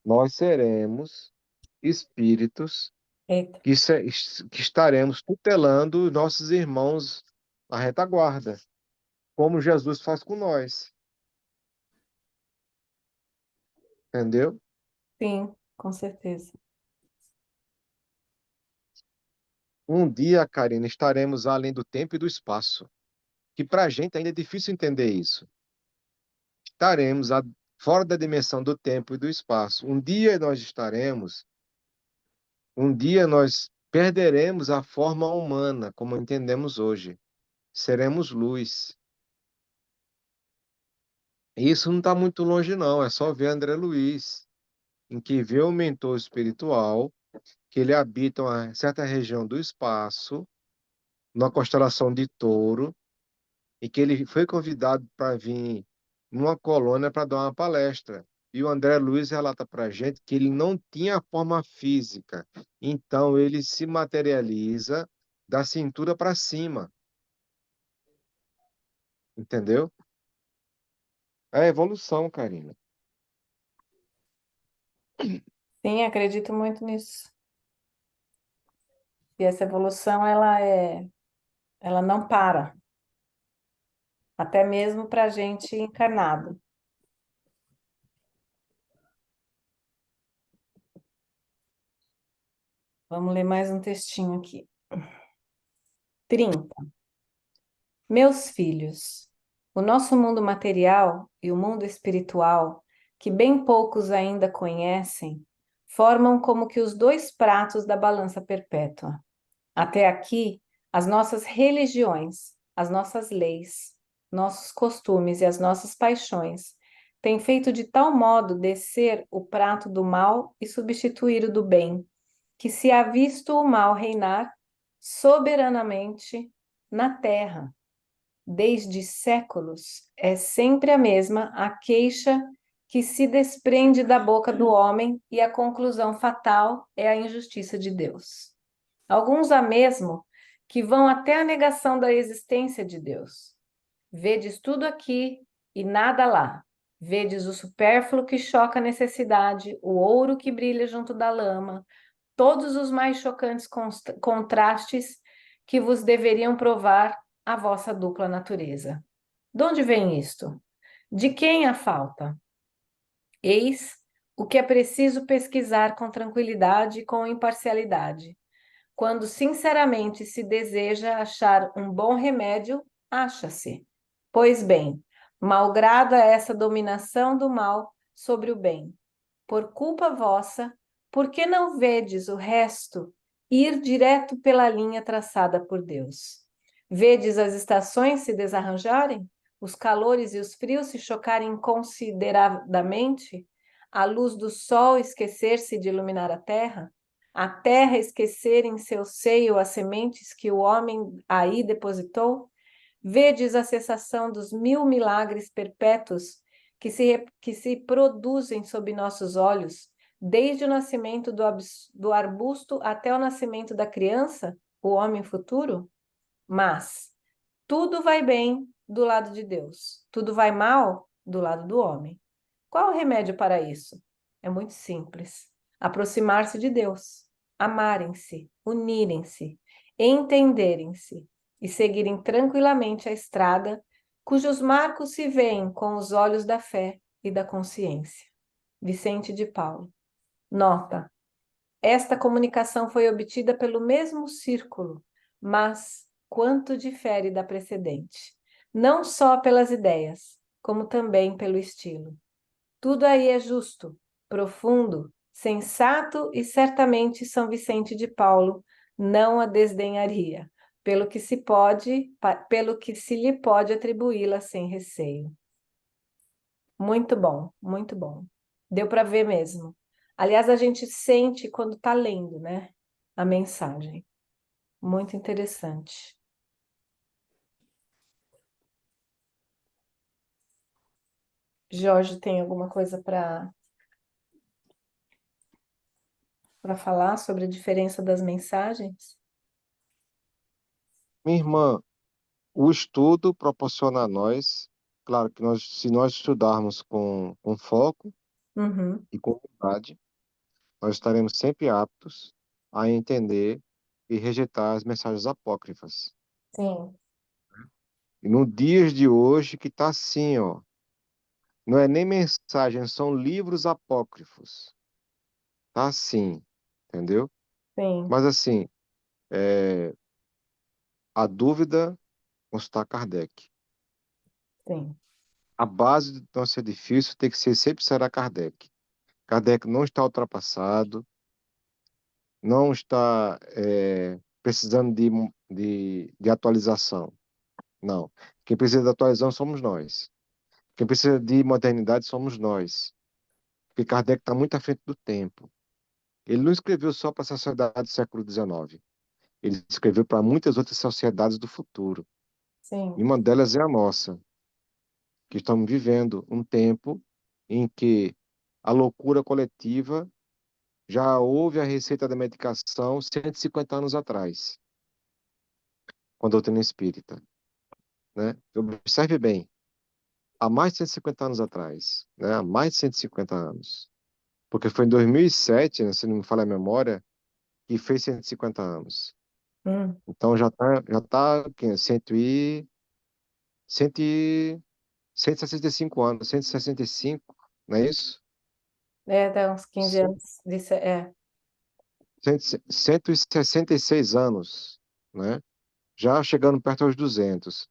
nós seremos espíritos Eita, que estaremos tutelando os nossos irmãos na retaguarda, como Jesus faz com nós, entendeu? sim, com certeza. Um dia, Karina, estaremos além do tempo e do espaço, que para a gente ainda é difícil entender isso. Estaremos fora da dimensão do tempo e do espaço. Um dia nós perderemos a forma humana, como entendemos hoje. Seremos luz. E isso não está muito longe, não. É só ver André Luiz, em que vê o mentor espiritual, que ele habita uma certa região do espaço, na constelação de Touro, e que ele foi convidado para vir numa colônia para dar uma palestra. E o André Luiz relata para a gente que ele não tinha forma física, então ele se materializa da cintura para cima, entendeu? É a evolução, Karina. Sim, acredito muito nisso. E essa evolução, ela não para, até mesmo para a gente encarnado. Vamos ler mais um textinho aqui. 30. Meus filhos, o nosso mundo material e o mundo espiritual, que bem poucos ainda conhecem, formam como que os dois pratos da balança perpétua. Até aqui, as nossas religiões, as nossas leis, nossos costumes e as nossas paixões têm feito de tal modo descer o prato do mal e substituir o do bem, que se há visto o mal reinar soberanamente na terra. Desde séculos, é sempre a mesma a queixa que se desprende da boca do homem e a conclusão fatal é a injustiça de Deus. Alguns há mesmo que vão até a negação da existência de Deus. Vedes tudo aqui e nada lá. Vedes o supérfluo que choca a necessidade, o ouro que brilha junto da lama, todos os mais chocantes contrastes que vos deveriam provar a vossa dupla natureza. De onde vem isto? De quem a falta? Eis o que é preciso pesquisar com tranquilidade e com imparcialidade. Quando sinceramente se deseja achar um bom remédio, acha-se. Pois bem, malgrado essa dominação do mal sobre o bem, por culpa vossa, por que não vedes o resto ir direto pela linha traçada por Deus? Vedes as estações se desarranjarem? Os calores e os frios se chocarem consideradamente? A luz do sol esquecer-se de iluminar a terra esquecer em seu seio as sementes que o homem aí depositou? Vedes a cessação dos 1000 milagres perpétuos que se produzem sob nossos olhos, desde o nascimento do arbusto até o nascimento da criança, o homem futuro? Mas tudo vai bem do lado de Deus, tudo vai mal do lado do homem. Qual o remédio para isso? É muito simples: aproximar-se de Deus, amarem-se, unirem-se, entenderem-se e seguirem tranquilamente a estrada cujos marcos se veem com os olhos da fé e da consciência. Vicente de Paulo. Nota: esta comunicação foi obtida pelo mesmo círculo, mas quanto difere da precedente, não só pelas ideias, como também pelo estilo. Tudo aí é justo, profundo, sensato e certamente São Vicente de Paulo não a desdenharia, pelo que se lhe pode atribuí-la sem receio. Muito bom, muito bom. Deu para ver mesmo. Aliás, a gente sente quando está lendo, né? A mensagem. Muito interessante. Jorge, tem alguma coisa para falar sobre a diferença das mensagens? Minha irmã, o estudo proporciona a nós, claro que se nós estudarmos com foco Uhum, e com vontade, nós estaremos sempre aptos a entender e rejeitar as mensagens apócrifas. sim, E no dias de hoje que está assim, ó, não é nem mensagem, são livros apócrifos. Tá assim, entendeu? sim, Mas assim, a dúvida consta Kardec. sim, A base do nosso edifício tem que ser, sempre será Kardec. Kardec não está ultrapassado, não está precisando de atualização. Não. Quem precisa de atualização somos nós. Quem precisa de modernidade somos nós. Porque Kardec está muito à frente do tempo. Ele não escreveu só para a sociedade do século XIX. Ele escreveu para muitas outras sociedades do futuro. E sim, uma delas é a nossa, que estamos vivendo um tempo em que a loucura coletiva, já houve a receita da medicação 150 anos atrás, com a doutrina espírita, né? Observe bem, há mais de 150 anos atrás, né? Há mais de 150 anos. Porque foi em 2007, né, se não me falha a memória, que fez 150 anos. Hum. Então já tá que, 100 e, 165 anos, 165, não é isso? É, dá uns 15 anos. É. 166 anos, né? Já chegando perto aos 200.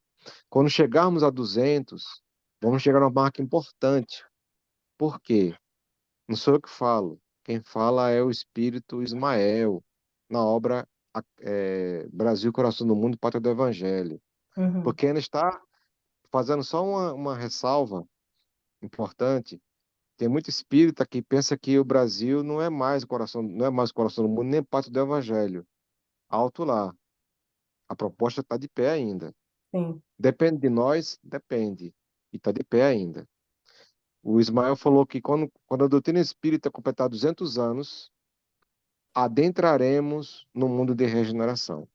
Quando chegarmos a 200, vamos chegar numa marca importante. Por quê? Não sou eu que falo. Quem fala é o Espírito Ismael, na obra Brasil, Coração do Mundo, Pátria do Evangelho. Uhum. Porque ele está fazendo só uma ressalva importante. Tem muito espírita que pensa que o Brasil não é mais o coração, não é mais o coração do mundo, nem Pátria do Evangelho. Alto lá. A proposta está de pé ainda. Sim. Depende de nós? Depende. E está de pé ainda. O Ismael falou que quando a doutrina espírita completar 200 anos, adentraremos no mundo de regeneração.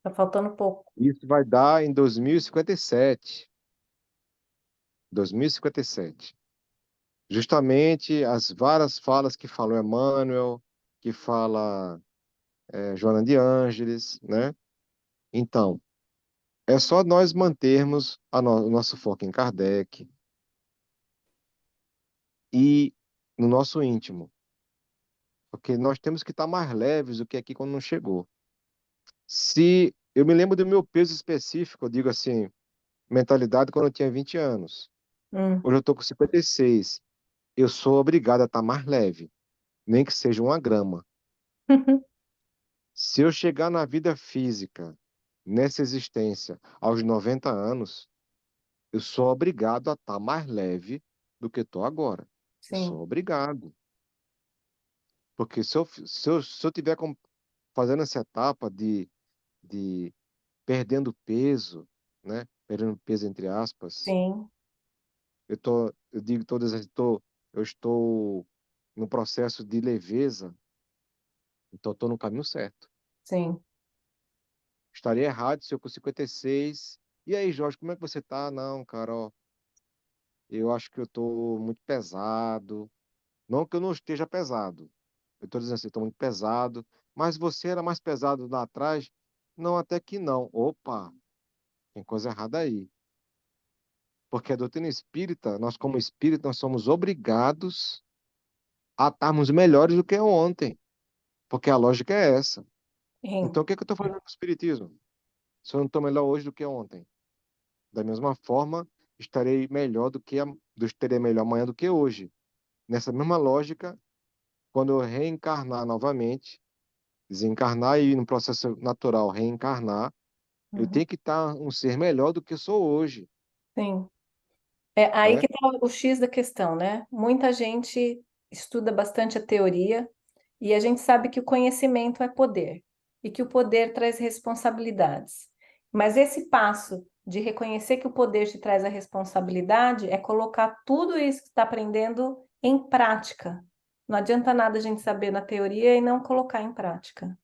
Tá faltando pouco. Isso vai dar em 2057. 2057. Justamente as várias falas que falou Emmanuel, que fala Joana de Ângeles, né? Então, é só nós mantermos o nosso foco em Kardec e no nosso íntimo, porque nós temos que estar mais leves do que aqui quando não chegou. Se eu me lembro do meu peso específico, eu digo assim, mentalidade quando eu tinha 20 anos. Hum. Hoje eu estou com 56. Eu sou obrigado a estar mais leve, nem que seja 1 grama. Se eu chegar na vida física, nessa existência, aos 90 anos, eu sou obrigado a estar mais leve do que estou agora. Eu Sim, sou obrigado. Porque se eu tiver fazendo essa etapa de perdendo peso, né? Perdendo peso entre aspas, sim, eu digo todas as, eu estou no processo de leveza, então estou no caminho certo. sim. Estaria errado se eu com 56. E aí, Jorge, como é que você tá? Não, cara, ó, eu acho que eu tô muito pesado. Não que eu não esteja pesado. Eu tô dizendo assim, eu tô muito pesado. Mas você era mais pesado lá atrás? Não, até que não. Opa, tem coisa errada aí. Porque a doutrina espírita, nós como espírita, nós somos obrigados a estarmos melhores do que ontem. Porque a lógica é essa. Sim, Então, o que é que eu estou fazendo com o espiritismo? Se eu não estou melhor hoje do que ontem? Da mesma forma, estarei melhor estarei melhor amanhã do que hoje. Nessa mesma lógica, quando eu reencarnar novamente, desencarnar e no processo natural reencarnar, eu uhum, tenho que estar um ser melhor do que sou hoje, sim. É aí né? que está o X da questão, né? Muita gente estuda bastante a teoria e a gente sabe que o conhecimento é poder e que o poder traz responsabilidades. Mas esse passo de reconhecer que o poder te traz a responsabilidade é colocar tudo isso que está aprendendo em prática. Não adianta nada a gente saber na teoria e não colocar em prática.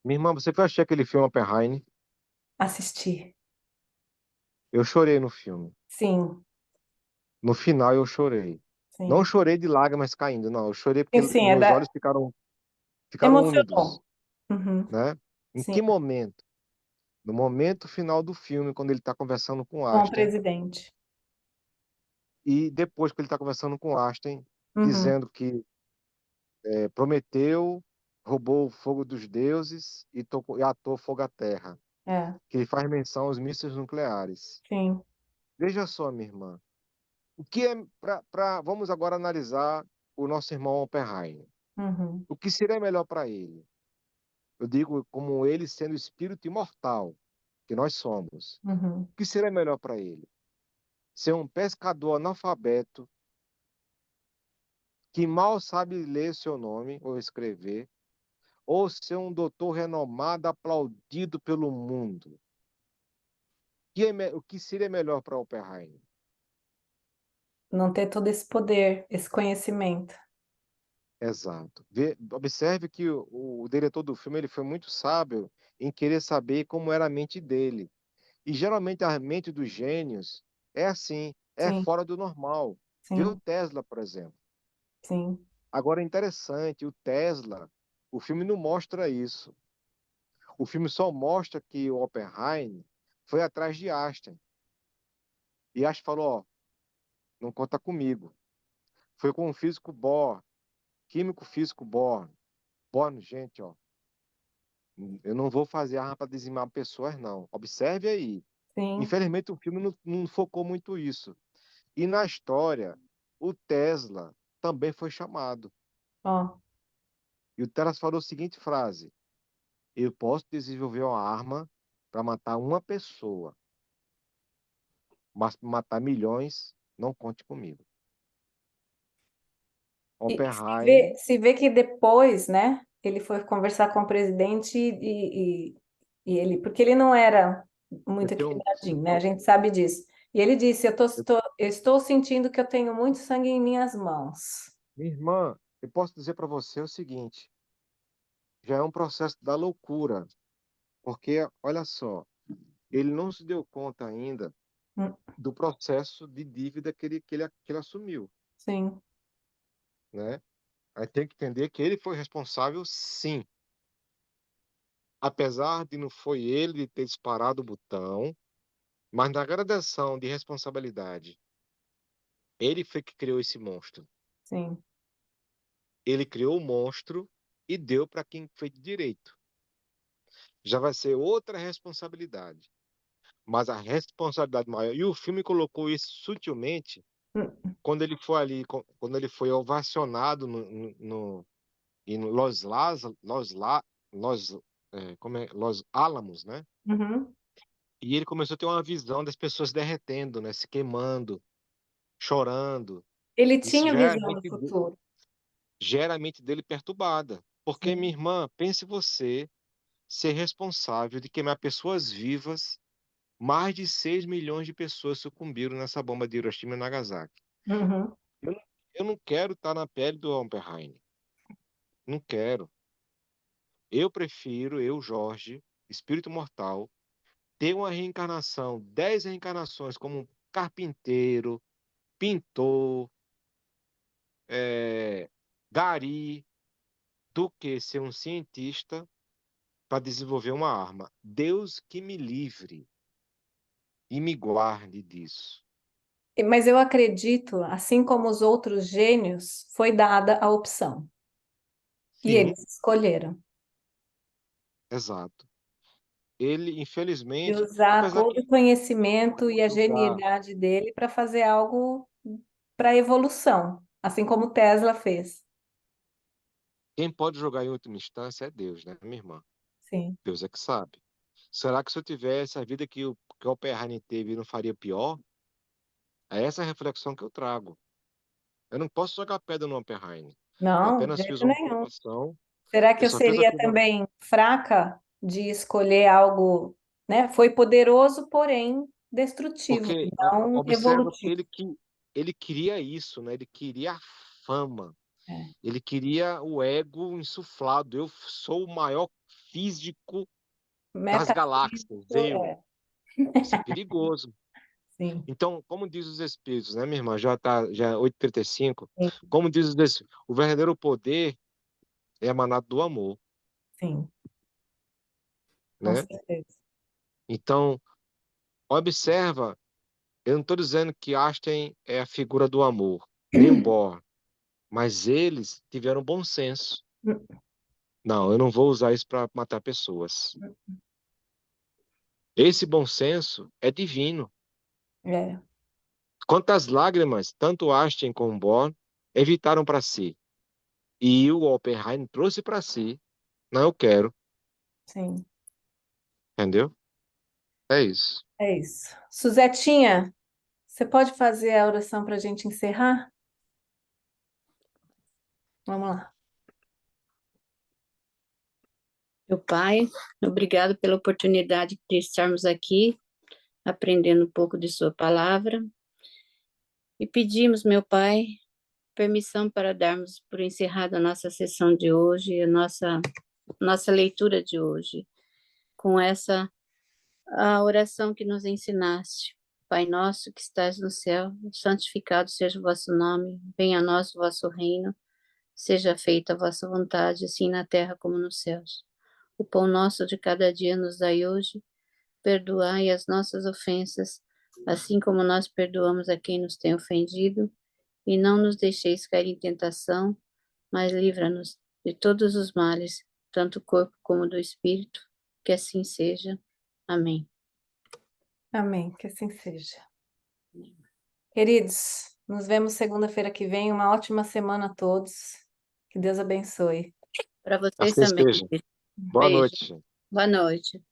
Minha irmã, você foi assistir aquele filme Oppenheimer? Assistir. Eu chorei no filme. Sim, No final eu chorei. Não sim. chorei de lágrimas caindo, não. Eu chorei porque Sim, sim, meus olhos ficaram úmidos, emocionou. Uhum, né? Em sim, que momento? No momento final do filme, quando ele está conversando com com o Einstein, presidente. e depois que ele está conversando com Einstein, Uhum, dizendo que Prometeu roubou o fogo dos deuses e atou fogo à terra, é, que ele faz menção aos mísseis nucleares. sim. Veja só, minha irmã, o que é vamos agora analisar o nosso irmão Oppenheimer. Uhum, O que seria melhor para ele? Eu digo como ele sendo espírito imortal, que nós somos. uhum. O que seria melhor para ele? Ser um pescador analfabeto que mal sabe ler seu nome ou escrever, ou ser um doutor renomado, aplaudido pelo mundo? O que seria melhor para Oppenheimer? não ter todo esse poder, esse conhecimento. Exato. Observe que o diretor do filme ele foi muito sábio em querer saber como era a mente dele. E geralmente a mente dos gênios é assim, é Sim, fora do normal. Vê o sim, Tesla, por exemplo. sim. Agora é interessante, o Tesla, o filme não mostra isso. O filme só mostra que o Oppenheim foi atrás de Einstein. E Einstein falou, ó, não conta comigo. Foi com o físico Bohr, químico físico Bohr. Bohr, gente, ó, eu não vou fazer arma para dizimar pessoas, não. Observe aí. Sim, Infelizmente, o filme não focou muito isso. E na história, o Tesla também foi chamado. ó. E o Tesla falou a seguinte frase: eu posso desenvolver uma arma para matar uma pessoa, mas para matar milhões, não conte comigo. E Oppenheim, se vê que depois, né, ele foi conversar com o presidente e ele, porque ele não era eu muito tenho, equilibradinho, né? A gente sabe disso. E ele disse: eu estou sentindo que eu tenho muito sangue em minhas mãos. minha irmã, eu posso dizer para você o seguinte: já é um processo da loucura, porque olha só, ele não se deu conta ainda Hum, do processo de dívida que ele assumiu, Sim, né? Aí tem que entender que ele foi responsável, sim. Apesar de não foi ele de ter disparado o botão, mas na gradação de responsabilidade, ele foi que criou esse monstro. sim. Ele criou o monstro e deu para quem fez direito. Já vai ser outra responsabilidade. Mas a responsabilidade maior, e o filme colocou isso sutilmente, Hum, quando ele foi ali, quando ele foi ovacionado em Los Álamos, né? uhum. E ele começou a ter uma visão das pessoas derretendo, né? Se queimando, chorando. Ele Isso tinha visão do futuro. gera a mente dele perturbada. Porque, minha Sim. irmã, pense você ser responsável de queimar pessoas vivas. Mais de 6 milhões de pessoas sucumbiram nessa bomba de Hiroshima e Nagasaki. Uhum. Eu, não- eu não quero estar na pele do Oppenheim. Não quero. Eu prefiro, eu, Jorge, espírito mortal, ter uma reencarnação, 10 reencarnações como um carpinteiro, pintor, gari, do que ser um cientista para desenvolver uma arma. Deus que me livre e me guarde disso. Mas eu acredito, assim como os outros gênios, foi dada a opção. E Sim, eles escolheram. exato. Ele, De infelizmente, usar apesar todo que o conhecimento e a usar, genialidade dele para fazer algo para a evolução, assim como Tesla fez. quem pode jogar em última instância é Deus, né, minha irmã? Sim. Deus é que sabe. Será que se eu tivesse a vida que o Oppenheimer teve, eu não faria pior? É essa a reflexão que eu trago. Eu não posso jogar pedra no Oppenheimer. Eu Não, de apenas fiz jeito uma nenhum. observação. Será Eu que eu só fiz seria aqui uma. também fraca de escolher algo, né? Foi poderoso, porém destrutivo, Porque não observa que evolutivo. ele queria isso, né? Ele queria a fama. É. Ele queria o ego insuflado. Eu sou o maior físico das galáxias. Metafísico, Eu. Isso é perigoso. sim, Então, como diz os Espíritos, né, minha irmã? Já é 8h35. sim, Como diz os Espíritos, o verdadeiro poder é emanado do amor, sim, com né? certeza. Então, observa, eu não estou dizendo que Einstein é a figura do amor, nem o Bohr, mas eles tiveram bom senso. Não, eu não vou usar isso para matar pessoas. Esse bom senso é divino. É, Quantas lágrimas, tanto Einstein como Bohr evitaram para si, e o Oppenheim trouxe para si, não, eu quero, sim, entendeu? É isso. é isso. Suzetinha, você pode fazer a oração para a gente encerrar? Vamos lá. Meu Pai, obrigado pela oportunidade de estarmos aqui aprendendo um pouco de Sua palavra. E pedimos, meu Pai, permissão para darmos por encerrada a nossa sessão de hoje, a nossa leitura de hoje, com a oração que nos ensinaste. Pai nosso que estás no céu, santificado seja o vosso nome, venha a nós o vosso reino, seja feita a vossa vontade, assim na terra como nos céus. O pão nosso de cada dia nos dai hoje, perdoai as nossas ofensas, assim como nós perdoamos a quem nos tem ofendido, e não nos deixeis cair em tentação, mas livra-nos de todos os males, tanto do corpo como do espírito, que assim seja. Amém. Amém, que assim seja. Queridos, nos vemos segunda-feira que vem. Uma ótima semana a todos. Que Deus abençoe. Para vocês Assim também. seja. Boa Beijo. noite. Boa noite.